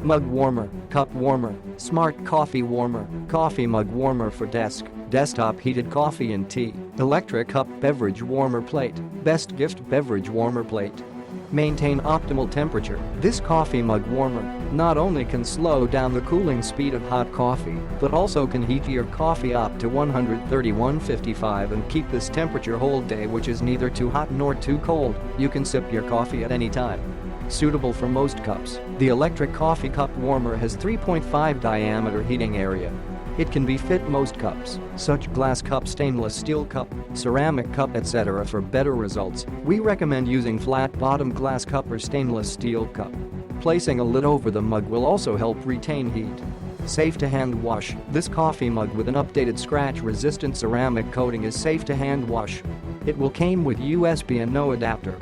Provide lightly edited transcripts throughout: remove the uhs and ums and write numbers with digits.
Mug warmer, cup warmer, smart coffee warmer, coffee mug warmer for desk, desktop heated coffee and tea, electric cup beverage warmer plate, best gift beverage warmer plate. Maintain optimal temperature. This coffee mug warmer not only can slow down the cooling speed of hot coffee, but also can heat your coffee up to 131.55 and keep this temperature whole day, which is neither too hot nor too cold. You can sip your coffee at any time. Suitable for most cups, the electric coffee cup warmer has 3.5 diameter heating area. It can be fit most cups, such glass cup, stainless steel cup, ceramic cup, etc. For better results, we recommend using flat bottom glass cup or stainless steel cup. Placing a lid over the mug will also help retain heat. Safe to hand wash. This coffee mug with an updated scratch-resistant ceramic coating is safe to hand wash. It will came with USB and no adapter.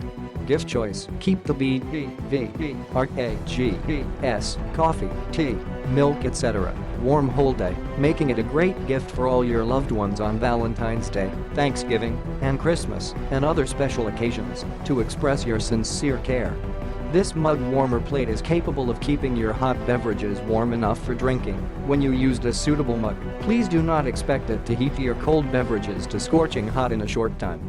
Gift choice. Keep the beverages, coffee, tea, milk, etc. warm whole day, making it a great gift for all your loved ones on Valentine's Day, Thanksgiving, and Christmas, and other special occasions, to express your sincere care. This mug warmer plate is capable of keeping your hot beverages warm enough for drinking. When you used a suitable mug, please do not expect it to heat your cold beverages to scorching hot in a short time.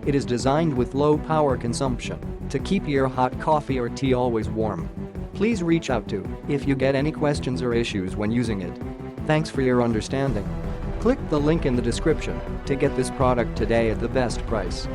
It is designed with low power consumption to keep your hot coffee or tea always warm. Please reach out to if you get any questions or issues when using it. Thanks for your understanding. Click the link in the description to get this product today at the best price.